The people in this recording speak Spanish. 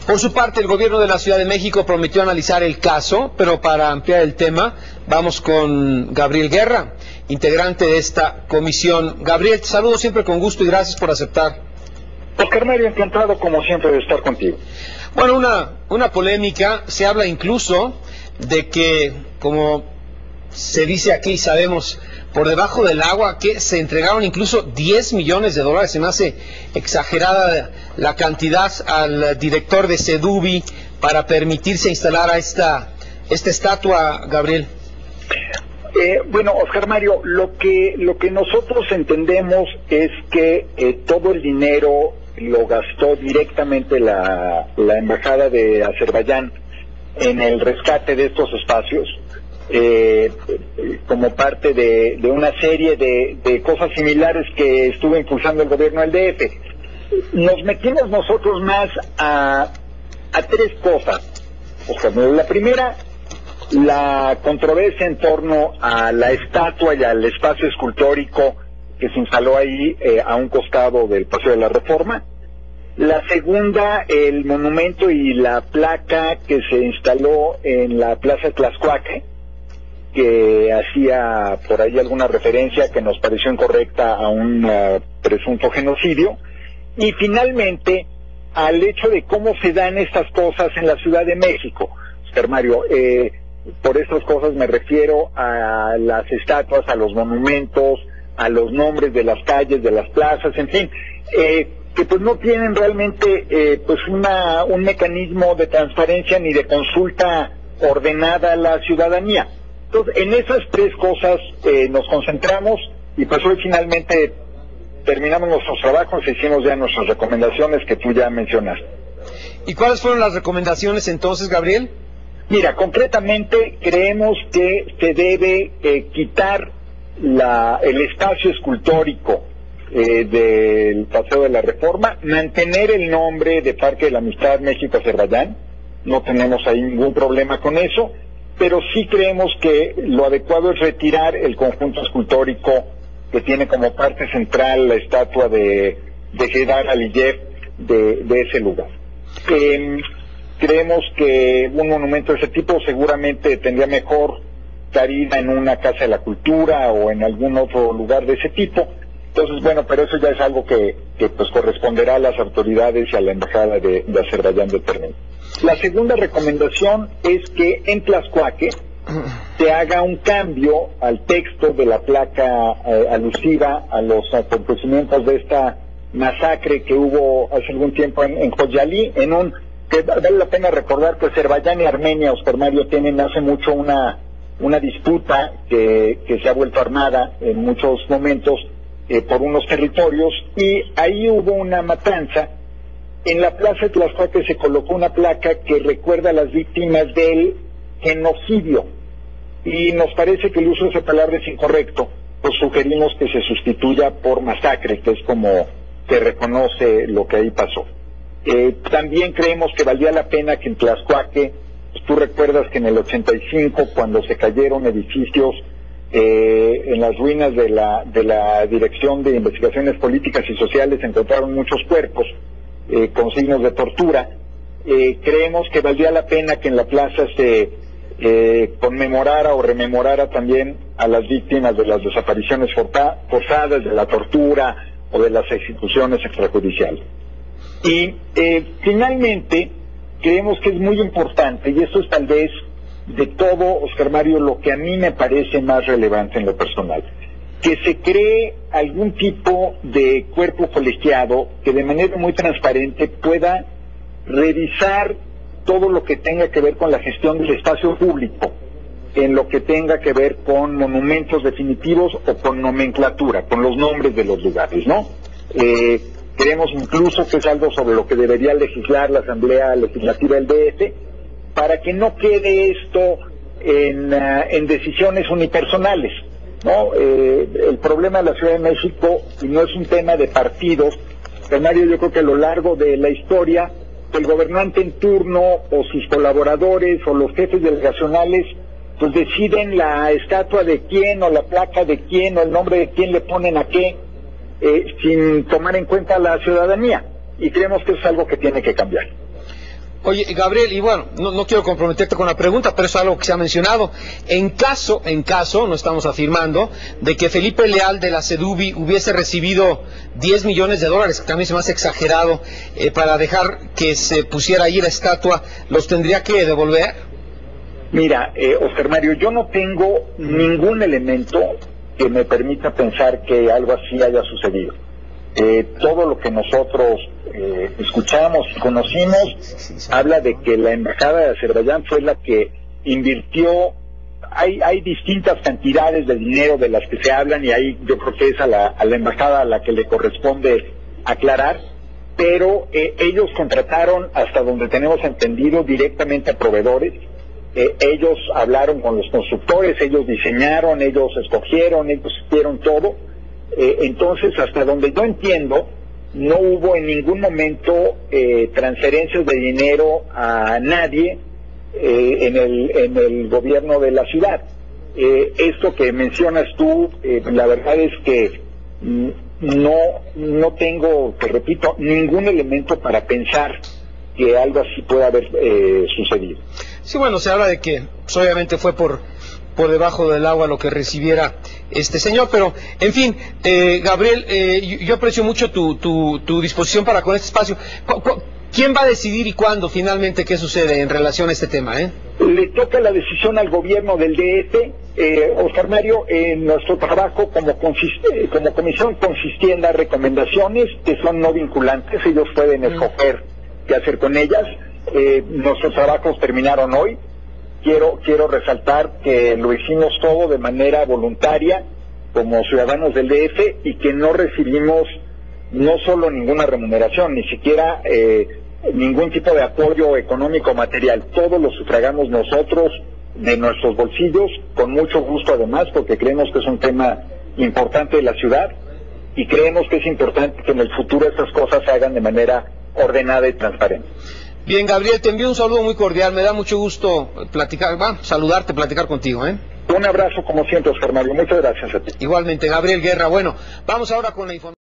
Por su parte, el gobierno de la Ciudad de México prometió analizar el caso, pero para ampliar el tema, vamos con Gabriel Guerra, integrante de esta comisión. Gabriel, te saludo siempre con gusto y gracias por aceptar. Oscar Mario, encantado como siempre de estar contigo. Bueno, una polémica, se habla incluso de que, como se dice aquí, sabemos, por debajo del agua, que se entregaron incluso 10 millones de dólares. Se me hace exagerada la cantidad al director de Sedubi para permitirse instalar a esta estatua, Gabriel. Bueno, Oscar Mario, lo que nosotros entendemos es que todo el dinero lo gastó directamente la Embajada de Azerbaiyán en el rescate de estos espacios, como parte de una serie de cosas similares que estuvo impulsando el gobierno del DF. Nos metimos nosotros más a tres cosas, Oscar Mario. La primera, la controversia en torno a la estatua y al espacio escultórico que se instaló ahí a un costado del Paseo de la Reforma. La segunda, el monumento y la placa que se instaló en la Plaza Tlaxcuaque, que hacía por ahí alguna referencia que nos pareció incorrecta a un presunto genocidio. Y finalmente, al hecho de cómo se dan estas cosas en la Ciudad de México, Oscar Mario. Por estas cosas me refiero a las estatuas, a los monumentos, a los nombres de las calles, de las plazas, en fin, que pues no tienen realmente pues un mecanismo de transparencia ni de consulta ordenada a la ciudadanía. Entonces, en esas tres cosas nos concentramos y pues hoy finalmente terminamos nuestros trabajos e hicimos ya nuestras recomendaciones que tú ya mencionaste. ¿Y cuáles fueron las recomendaciones entonces, Gabriel? Mira, concretamente creemos que se debe quitar el espacio escultórico del Paseo de la Reforma, mantener el nombre de Parque de la Amistad México-Azerbaiyán, no tenemos ahí ningún problema con eso, pero sí creemos que lo adecuado es retirar el conjunto escultórico que tiene como parte central la estatua de Heydar Aliyev de ese lugar. Creemos que un monumento de ese tipo seguramente tendría mejor cabida en una casa de la cultura o en algún otro lugar de ese tipo. Entonces, bueno, pero eso ya es algo que pues corresponderá a las autoridades y a la Embajada de Azerbaiyán determinar. La segunda recomendación es que en Tlaxcuaque se haga un cambio al texto de la placa alusiva a los acontecimientos de esta masacre que hubo hace algún tiempo en Khojaly, que vale la pena recordar que Azerbaiyán y Armenia, Oscar Mario, tienen hace mucho una disputa que se ha vuelto armada en muchos momentos por unos territorios, y ahí hubo una matanza. En la plaza de Tlaxcuaque se colocó una placa que recuerda a las víctimas del genocidio, y nos parece que el uso de esa palabra es incorrecto, pues sugerimos que se sustituya por masacre, que es como se reconoce lo que ahí pasó. También creemos que valía la pena que en Tlaxcuaque, pues tú recuerdas que en el 85, cuando se cayeron edificios en las ruinas de la Dirección de Investigaciones Políticas y Sociales, se encontraron muchos cuerpos con signos de tortura. Creemos que valdría la pena que en la plaza se conmemorara o rememorara también a las víctimas de las desapariciones forzadas, de la tortura o de las ejecuciones extrajudiciales. Y finalmente, creemos que es muy importante, y esto es tal vez de todo, Oscar Mario, lo que a mí me parece más relevante en lo personal, que se cree algún tipo de cuerpo colegiado que de manera muy transparente pueda revisar todo lo que tenga que ver con la gestión del espacio público, en lo que tenga que ver con monumentos definitivos o con nomenclatura, con los nombres de los lugares, ¿no? Creemos incluso que es algo sobre lo que debería legislar la Asamblea Legislativa del DF, para que no quede esto en decisiones unipersonales, ¿no? El problema de la Ciudad de México, y no es un tema de partidos, Mario, yo creo que a lo largo de la historia, el gobernante en turno o sus colaboradores o los jefes delegacionales pues deciden la estatua de quién o la placa de quién o el nombre de quién le ponen a qué, sin tomar en cuenta a la ciudadanía, y creemos que es algo que tiene que cambiar. Oye, Gabriel, y bueno, no quiero comprometerte con la pregunta, pero es algo que se ha mencionado. En caso, no estamos afirmando, de que Felipe Leal de la Seduvi hubiese recibido 10 millones de dólares, que también se me hace exagerado, para dejar que se pusiera ahí la estatua, ¿los tendría que devolver? Mira, Oscar Mario, yo no tengo ningún elemento que me permita pensar que algo así haya sucedido. Todo lo que nosotros escuchamos y conocimos habla de que la embajada de Azerbaiyán fue la que invirtió. Hay distintas cantidades de dinero de las que se hablan, y ahí yo creo que es a la embajada a la que le corresponde aclarar, pero ellos contrataron, hasta donde tenemos entendido, directamente a proveedores. Ellos hablaron con los constructores, ellos diseñaron, ellos escogieron, ellos hicieron todo. Entonces, hasta donde yo entiendo, no hubo en ningún momento transferencias de dinero a nadie en el gobierno de la ciudad. Esto que mencionas tú, la verdad es que no tengo, te repito, ningún elemento para pensar que algo así pueda haber sucedido. Sí, bueno, se habla de que pues, obviamente fue por debajo del agua lo que recibiera este señor, pero en fin, Gabriel, yo aprecio mucho tu disposición para con este espacio. ¿Quién va a decidir y cuándo finalmente qué sucede en relación a este tema? Le toca la decisión al gobierno del DF, Oscar Mario. Nuestro trabajo como comisión consistía en dar recomendaciones que son no vinculantes. Ellos pueden escoger qué hacer con ellas. Nuestros trabajos terminaron hoy. Quiero resaltar que lo hicimos todo de manera voluntaria como ciudadanos del DF, y que no recibimos no solo ninguna remuneración, ni siquiera ningún tipo de apoyo económico o material. Todo lo sufragamos nosotros de nuestros bolsillos, con mucho gusto además, porque creemos que es un tema importante de la ciudad, y creemos que es importante que en el futuro estas cosas se hagan de manera ordenada y transparente. Bien, Gabriel, te envío un saludo muy cordial, me da mucho gusto saludarte, platicar contigo, Un abrazo como siempre, Oscar Mario, muchas gracias a ti. Igualmente, Gabriel Guerra. Bueno, vamos ahora con la información.